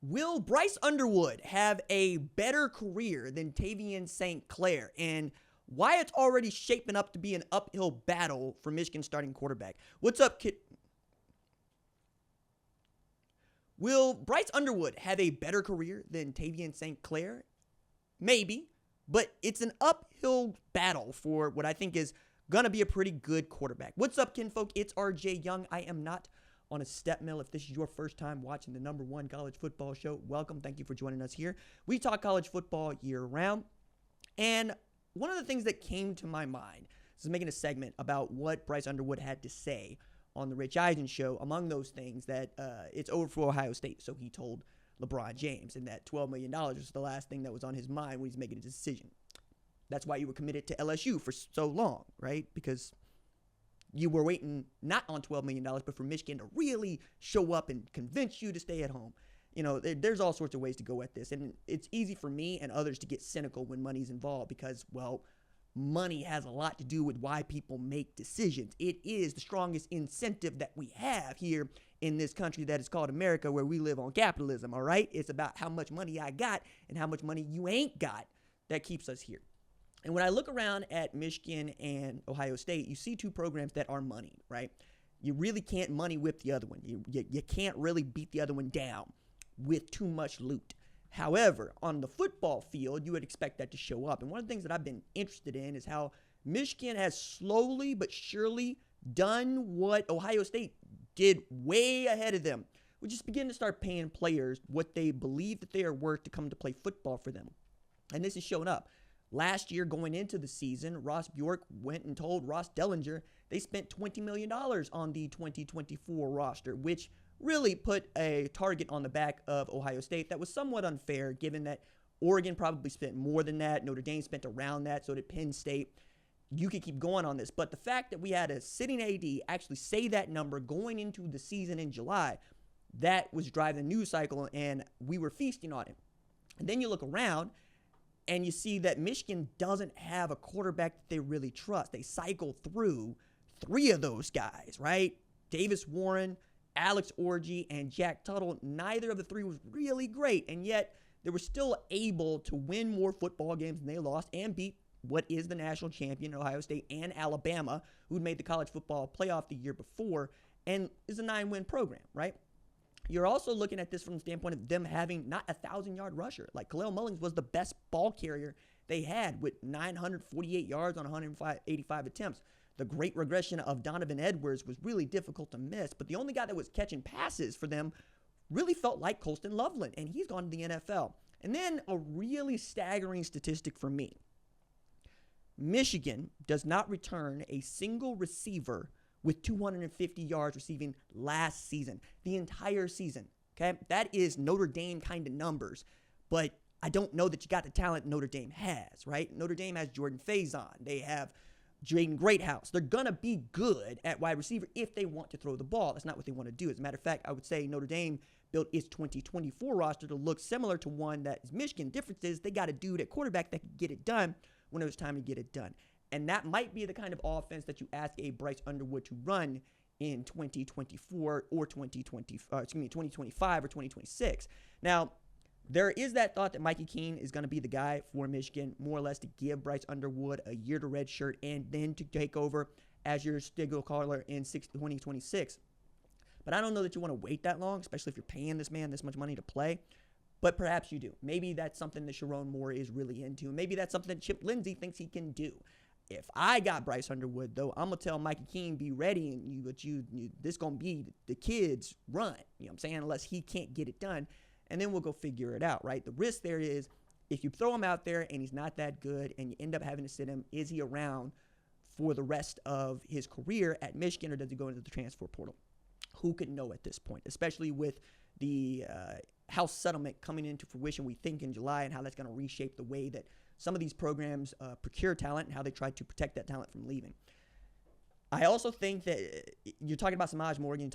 Will Bryce Underwood have a better career than Tavien St Clair? And why it's already shaping up to be an uphill battle for Michigan's starting quarterback. What's up, kid? Will Bryce Underwood have a better career than Tavien St Clair? Maybe, but it's an uphill battle for what I think is going to be a pretty good quarterback. What's up, kinfolk? It's RJ Young. I am not on a step mill. If this is your first time watching the #1 college football show, welcome. Thank you for joining us here. We talk college football year round. And one of the things that came to my mind is making a segment about what Bryce Underwood had to say on the Rich Eisen show. Among those things, that it's over for Ohio State, so he told LeBron James, and that $12 million was the last thing that was on his mind when he's making a decision. That's why you were committed to LSU for so long, right? Because you were waiting not on $12 million, but for Michigan to really show up and convince you to stay at home. You know, there's all sorts of ways to go at this. And it's easy for me and others to get cynical when money's involved because, well, money has a lot to do with why people make decisions. It is the strongest incentive that we have here in this country that is called America, where we live on capitalism, all right? It's about how much money I got and how much money you ain't got that keeps us here. And when I look around at Michigan and Ohio State, you see two programs that are money, right? You really can't money whip the other one. You can't really beat the other one down with too much loot. However, on the football field, you would expect that to show up. And one of the things that I've been interested in is how Michigan has slowly but surely done what Ohio State did way ahead of them, which is begin to start paying players what they believe that they are worth to come to play football for them. And this is showing up. Last year, going into the season, Ross Bjork went and told Ross Dellinger they spent $20 million on the 2024 roster, which really put a target on the back of Ohio State that was somewhat unfair, given that Oregon probably spent more than that. Notre Dame spent around that, so did Penn State. You could keep going on this, but the fact that we had a sitting AD actually say that number going into the season in July, that was driving the news cycle, and we were feasting on it. And then you look around, and you see that Michigan doesn't have a quarterback that they really trust. They cycle through three of those guys, right? Davis Warren, Alex Orji, and Jack Tuttle. Neither of the three was really great, and yet they were still able to win more football games than they lost and beat what is the national champion, Ohio State, and Alabama, who'd made the college football playoff the year before and is a 9-win program, right? You're also looking at this from the standpoint of them having not a 1,000-yard rusher. Like, Khalil Mullings was the best ball carrier they had with 948 yards on 185 attempts. The great regression of Donovan Edwards was really difficult to miss, but the only guy that was catching passes for them really felt like Colston Loveland, and he's gone to the NFL. And then a really staggering statistic for me. Michigan does not return a single receiver with 250 yards receiving last season, the entire season, okay? That is Notre Dame kind of numbers, but I don't know that you got the talent Notre Dame has, right? Notre Dame has Jordan Faison. They have Jaden Greathouse. They're going to be good at wide receiver if they want to throw the ball. That's not what they want to do. As a matter of fact, I would say Notre Dame built its 2024 roster to look similar to one that is Michigan. Difference is they got a dude at quarterback that could get it done when it was time to get it done. And that might be the kind of offense that you ask a Bryce Underwood to run in 2024 or 2025 or 2026. Now, there is that thought that Mikey Keene is going to be the guy for Michigan, more or less to give Bryce Underwood a year to redshirt and then to take over as your Stigl caller in 2026. But I don't know that you want to wait that long, especially if you're paying this man this much money to play. But perhaps you do. Maybe that's something that Sharon Moore is really into. Maybe that's something that Chip Lindsey thinks he can do. If I got Bryce Underwood, though, I'm going to tell Mikey Keene, be ready, and this going to be the kid's run, you know what I'm saying, unless he can't get it done, and then we'll go figure it out, right? The risk there is if you throw him out there and he's not that good and you end up having to sit him, is he around for the rest of his career at Michigan, or does he go into the transfer portal? Who could know at this point, especially with the House settlement coming into fruition, we think, in July, and how that's going to reshape the way that some of these programs procure talent and how they try to protect that talent from leaving. I also think that you're talking about Samaj Morgan,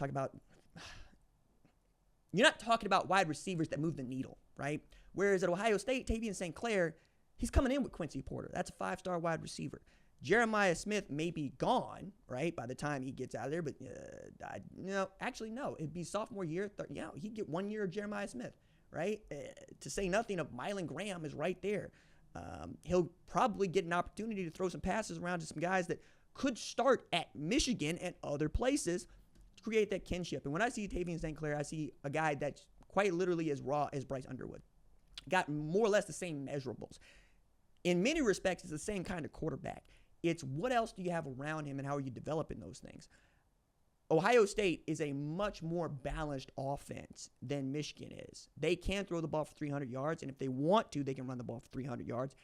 you're not talking about wide receivers that move the needle, right? Whereas at Ohio State, Tavien St Clair, he's coming in with Quincy Porter. That's a 5-star wide receiver. Jeremiah Smith may be gone, right, by the time he gets out of there, but no, it'd be sophomore year. He'd get 1 year of Jeremiah Smith, right? To say nothing of Mylan Graham is right there. He'll probably get an opportunity to throw some passes around to some guys that could start at Michigan and other places to create that kinship. And when I see Tavien St. Clair, I see a guy that's quite literally as raw as Bryce Underwood. Got more or less the same measurables. In many respects, it's the same kind of quarterback. It's what else do you have around him and how are you developing those things? Ohio State is a much more balanced offense than Michigan is. They can throw the ball for 300 yards, and if they want to, they can run the ball for 300 yards.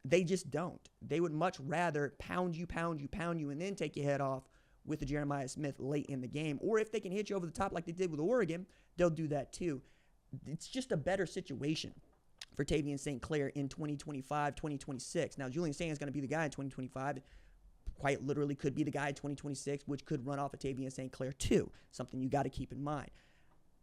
They just don't. They would much rather pound you, and then take your head off with the Jeremiah Smith late in the game. Or if they can hit you over the top like they did with Oregon, they'll do that too. It's just a better situation for Tavien St. Clair in 2025, 2026. Now, Julian Sayin is going to be the guy in 2025. Quite literally could be the guy in 2026, which could run off of Tavien St. Clair too. Something you got to keep in mind.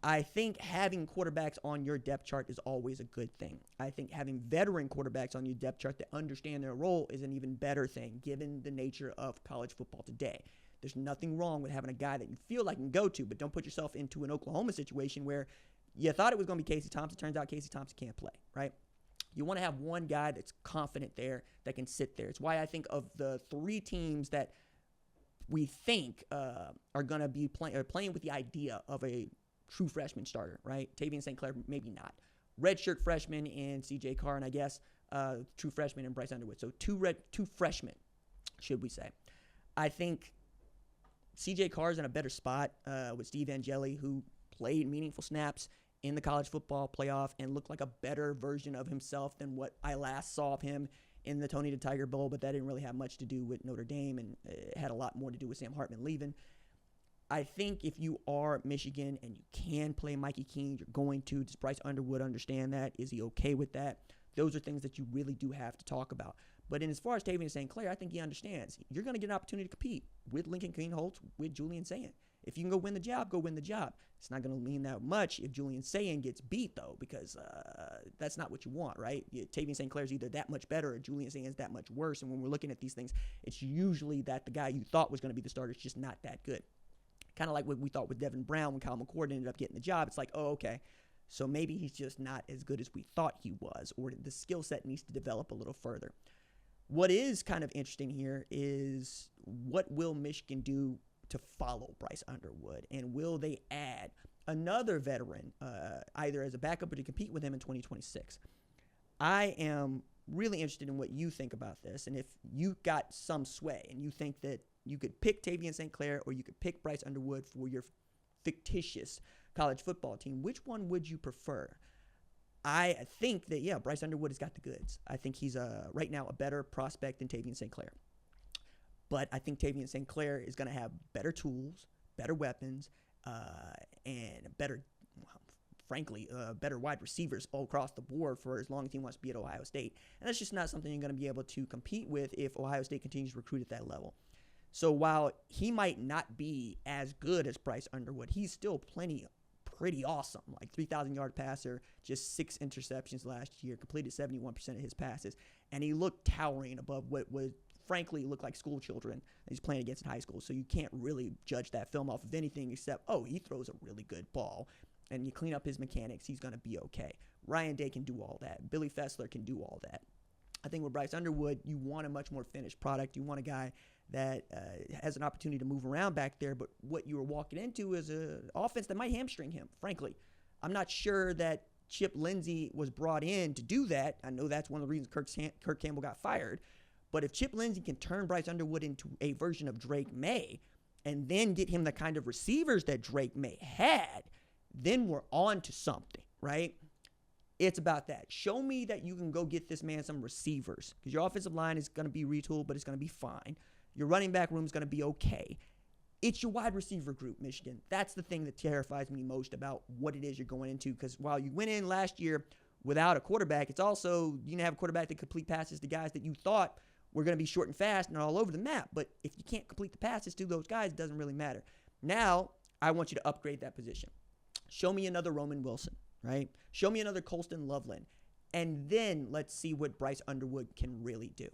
I think having quarterbacks on your depth chart is always a good thing. I think having veteran quarterbacks on your depth chart that understand their role is an even better thing, given the nature of college football today. There's nothing wrong with having a guy that you feel like you can go to, but don't put yourself into an Oklahoma situation where you thought it was going to be Casey Thompson. Turns out Casey Thompson can't play, right? You want to have one guy that's confident there, that can sit there. It's why I think of the three teams that we think are going to be playing with the idea of a true freshman starter, right? Tavien St. Clair, maybe not. Redshirt freshman and C.J. Carr, and I guess true freshman and Bryce Underwood. So two freshmen, should we say. I think C.J. Carr's in a better spot with Steve Angeli, who played meaningful snaps in the college football playoff and looked like a better version of himself than what I last saw of him in the Tony the Tiger Bowl, but that didn't really have much to do with Notre Dame, and it had a lot more to do with Sam Hartman leaving. I think if you are Michigan and you can play Mikey Keene, you're going to. Does Bryce Underwood understand that? Is he okay with that? Those are things that you really do have to talk about. But as far as Tavien St. Clair, I think he understands. You're going to get an opportunity to compete with Lincoln Greenholz, with Julian Sayin. If you can go win the job, go win the job. It's not going to mean that much if Julian Sayin gets beat, though, because that's not what you want, right? Tavien St. Clair is either that much better or Julian Sayin is that much worse. And when we're looking at these things, it's usually that the guy you thought was going to be the starter is just not that good. Kind of like what we thought with Devin Brown when Kyle McCord ended up getting the job. It's like, oh, okay, so maybe he's just not as good as we thought he was, or the skill set needs to develop a little further. What is kind of interesting here is what will Michigan do to follow Bryce Underwood, and will they add another veteran either as a backup or to compete with him in 2026? I am really interested in what you think about this, and if you got some sway and you think that you could pick Tavien St. Clair or you could pick Bryce Underwood for your fictitious college football team, which one would you prefer? I think that, yeah, Bryce Underwood has got the goods. I think he's right now a better prospect than Tavien St. Clair. But I think Tavien St. Clair is going to have better tools, better weapons, and better, frankly, better wide receivers all across the board for as long as he wants to be at Ohio State. And that's just not something you're going to be able to compete with if Ohio State continues to recruit at that level. So while he might not be as good as Bryce Underwood, he's still pretty awesome. Like 3,000-yard passer, just 6 interceptions last year, completed 71% of his passes, and he looked towering above what would frankly look like school children that he's playing against in high school. So you can't really judge that film off of anything except, oh, he throws a really good ball, and you clean up his mechanics, he's going to be okay. Ryan Day can do all that. Billy Fessler can do all that. I think with Bryce Underwood, you want a much more finished product. You want a guy that has an opportunity to move around back there, but what you were walking into is an offense that might hamstring him, frankly. I'm not sure that Chip Lindsey was brought in to do that. I know that's one of the reasons Kirk Campbell got fired, but if Chip Lindsey can turn Bryce Underwood into a version of Drake May and then get him the kind of receivers that Drake May had, then we're on to something, right? It's about that. Show me that you can go get this man some receivers, because your offensive line is going to be retooled, but it's going to be fine. Your running back room is going to be okay. It's your wide receiver group, Michigan. That's the thing that terrifies me most about what it is you're going into, because while you went in last year without a quarterback, it's also you didn't have a quarterback that complete passes to guys that you thought were going to be short and fast and all over the map. But if you can't complete the passes to those guys, it doesn't really matter. Now, I want you to upgrade that position. Show me another Roman Wilson, right? Show me another Colston Loveland. And then let's see what Bryce Underwood can really do.